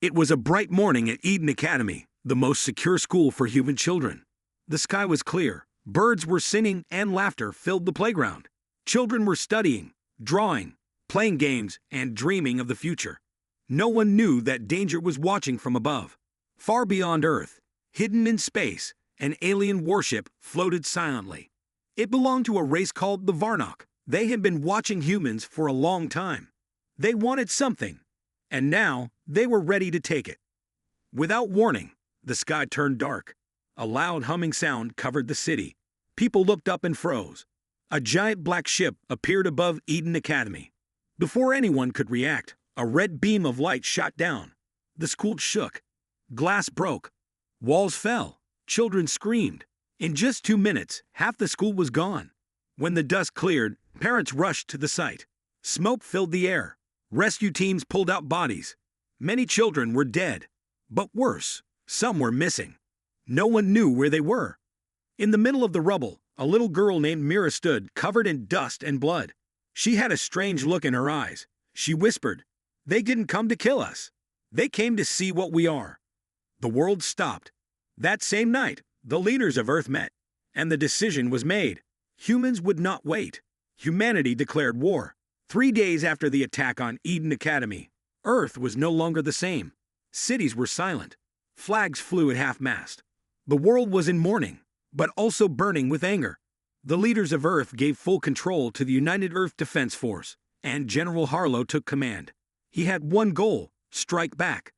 It was a bright morning at Eden Academy, the most secure school for human children. The sky was clear, birds were singing, and laughter filled the playground. Children were studying, drawing, playing games, and dreaming of the future. No one knew that danger was watching from above. Far beyond Earth, hidden in space, an alien warship floated silently. It belonged to a race called the Varnock. They had been watching humans for a long time. They wanted something, and now they were ready to take it. Without warning, the sky turned dark. A loud humming sound covered the city. People looked up and froze. A giant black ship appeared above Eden Academy. Before anyone could react, a red beam of light shot down. The school shook. Glass broke. Walls fell. Children screamed. In just 2 minutes, half the school was gone. When the dust cleared, parents rushed to the site. Smoke filled the air. Rescue teams pulled out bodies. Many children were dead. But worse, some were missing. No one knew where they were. In the middle of the rubble, a little girl named Mira stood, covered in dust and blood. She had a strange look in her eyes. She whispered, "They didn't come to kill us. They came to see what we are." The world stopped. That same night, the leaders of Earth met, and the decision was made. Humans would not wait. Humanity declared war. 3 days after the attack on Eden Academy, Earth was no longer the same. Cities were silent. Flags flew at half-mast. The world was in mourning, but also burning with anger. The leaders of Earth gave full control to the United Earth Defense Force, and General Harlow took command. He had one goal: strike back.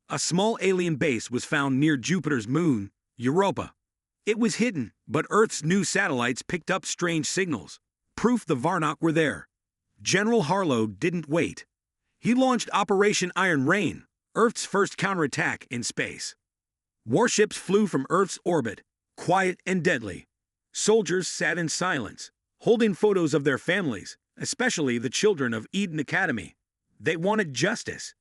A small alien base was found near Jupiter's moon, Europa. It was hidden, but Earth's new satellites picked up strange signals. Proof the Varnock were there. General Harlow didn't wait. He launched Operation Iron Rain, Earth's first counterattack in space. Warships flew from Earth's orbit, quiet and deadly. Soldiers sat in silence, holding photos of their families, especially the children of Eden Academy. They wanted justice.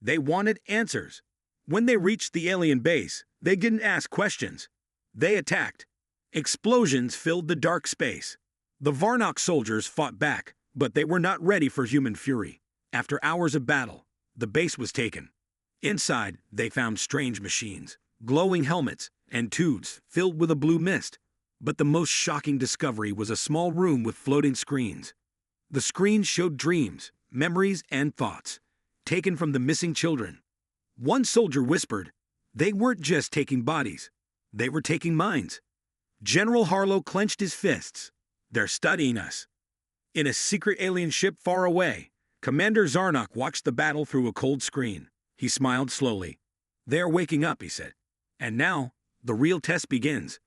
They wanted answers. When they reached the alien base, they didn't ask questions. They attacked. Explosions filled the dark space. The Varnock soldiers fought back, but they were not ready for human fury. After hours of battle, the base was taken. Inside, they found strange machines, glowing helmets, and tubes filled with a blue mist. But the most shocking discovery was a small room with floating screens. The screens showed dreams, memories, and thoughts, taken from the missing children. One soldier whispered, "They weren't just taking bodies. They were taking minds." General Harlow clenched his fists. "They're studying us." In a secret alien ship far away, Commander Zarnock watched the battle through a cold screen. He smiled slowly. "They are waking up," he said. "And now, the real test begins."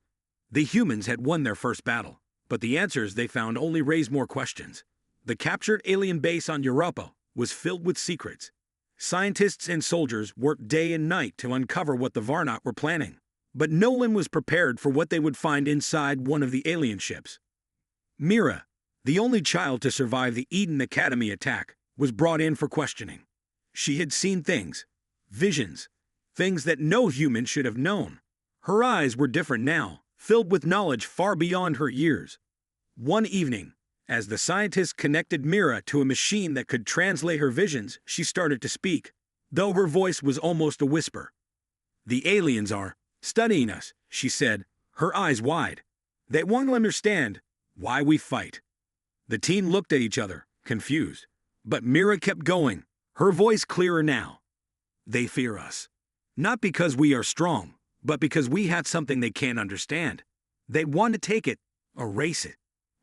The humans had won their first battle, but the answers they found only raised more questions. The captured alien base on Europa was filled with secrets. Scientists and soldiers worked day and night to uncover what the Varnock were planning, but no one was prepared for what they would find inside one of the alien ships. Mira, the only child to survive the Eden Academy attack, was brought in for questioning. She had seen things, visions, things that no human should have known. Her eyes were different now, filled with knowledge far beyond her years. One evening, as the scientists connected Mira to a machine that could translate her visions, she started to speak, though her voice was almost a whisper. "The aliens are studying us," she said, her eyes wide. "They want to understand why we fight." The team looked at each other, confused. But Mira kept going, her voice clearer now. "They fear us. Not because we are strong, but because we have something they can't understand. They want to take it, erase it."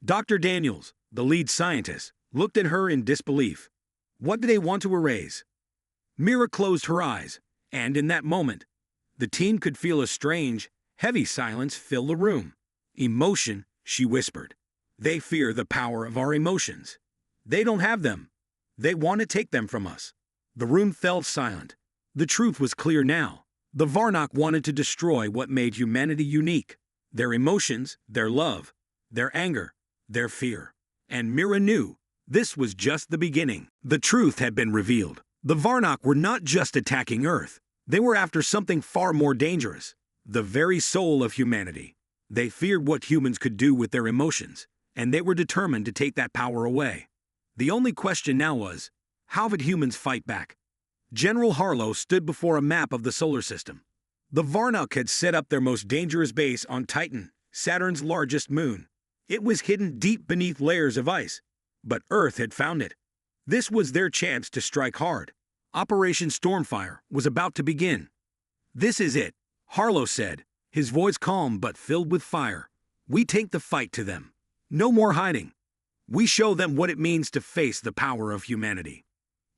Dr. Daniels, the lead scientist, looked at her in disbelief. What do they want to erase? Mira closed her eyes, and in that moment, the team could feel a strange, heavy silence fill the room. "Emotion," she whispered. "They fear the power of our emotions. They don't have them. They want to take them from us." The room fell silent. The truth was clear now. The Varnock wanted to destroy what made humanity unique. Their emotions, their love, their anger, their fear. And Mira knew this was just the beginning. The truth had been revealed. The Varnock were not just attacking Earth. They were after something far more dangerous. The very soul of humanity. They feared what humans could do with their emotions, and they were determined to take that power away. The only question now was, how would humans fight back? General Harlow stood before a map of the solar system. The Varnock had set up their most dangerous base on Titan, Saturn's largest moon. It was hidden deep beneath layers of ice, but Earth had found it. This was their chance to strike hard. Operation Stormfire was about to begin. "This is it," Harlow said, his voice calm but filled with fire. "We take the fight to them. No more hiding. We show them what it means to face the power of humanity."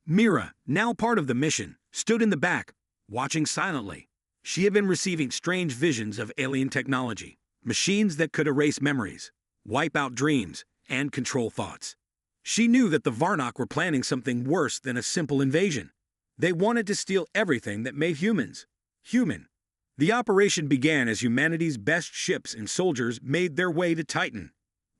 Mira, now part of the mission, stood in the back, watching silently. She had been receiving strange visions of alien technology, machines that could erase memories, wipe out dreams, and control thoughts. She knew that the Varnock were planning something worse than a simple invasion. They wanted to steal everything that made humans human. The operation began as humanity's best ships and soldiers made their way to Titan.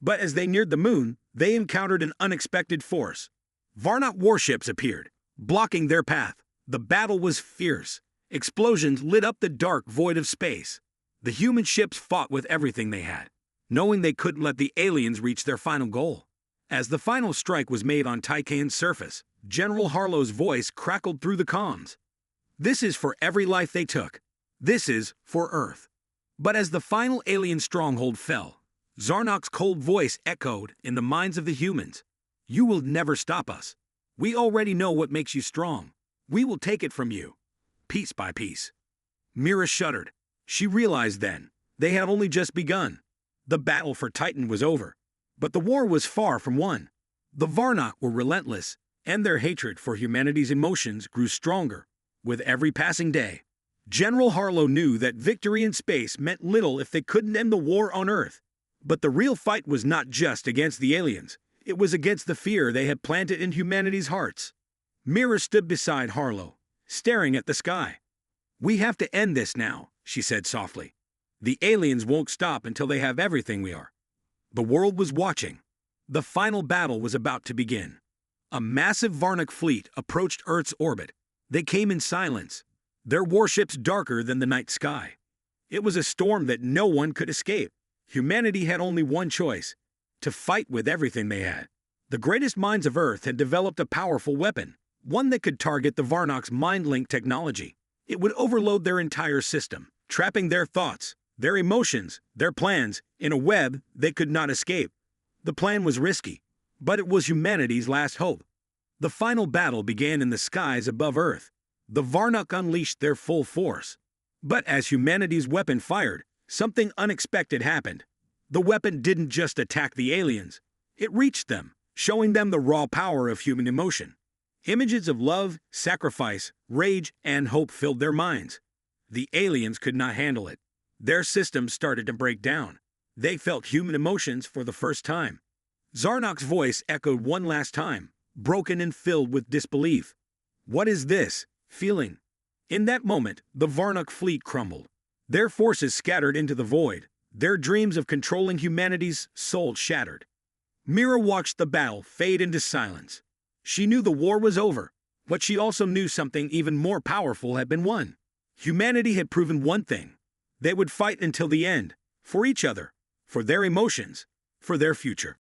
But as they neared the moon, they encountered an unexpected force. Varnock warships appeared, blocking their path. The battle was fierce. Explosions lit up the dark void of space. The human ships fought with everything they had, knowing they couldn't let the aliens reach their final goal. As the final strike was made on Titan's surface, General Harlow's voice crackled through the comms. "This is for every life they took. This is for Earth." But as the final alien stronghold fell, Zarnock's cold voice echoed in the minds of the humans. "You will never stop us. We already know what makes you strong. We will take it from you, piece by piece." Mira shuddered. She realized then, they had only just begun. The battle for Titan was over, but the war was far from won. The Varnock were relentless, and their hatred for humanity's emotions grew stronger with every passing day. General Harlow knew that victory in space meant little if they couldn't end the war on Earth. But the real fight was not just against the aliens. It was against the fear they had planted in humanity's hearts. Mira stood beside Harlow, staring at the sky. "We have to end this now," she said softly. "The aliens won't stop until they have everything we are." The world was watching. The final battle was about to begin. A massive Varnock fleet approached Earth's orbit. They came in silence, their warships darker than the night sky. It was a storm that no one could escape. Humanity had only one choice: to fight with everything they had. The greatest minds of Earth had developed a powerful weapon, one that could target the Varnock's mind-link technology. It would overload their entire system, trapping their thoughts, their emotions, their plans in a web they could not escape. The plan was risky, but it was humanity's last hope. The final battle began in the skies above Earth. The Varnock unleashed their full force. But as humanity's weapon fired, something unexpected happened. The weapon didn't just attack the aliens. It reached them, showing them the raw power of human emotion. Images of love, sacrifice, rage, and hope filled their minds. The aliens could not handle it. Their systems started to break down. They felt human emotions for the first time. Zarnock's voice echoed one last time, broken and filled with disbelief. "What is this feeling?" In that moment, the Varnock fleet crumbled. Their forces scattered into the void, their dreams of controlling humanity's soul shattered. Mira watched the battle fade into silence. She knew the war was over, but she also knew something even more powerful had been won. Humanity had proven one thing: they would fight until the end, for each other, for their emotions, for their future.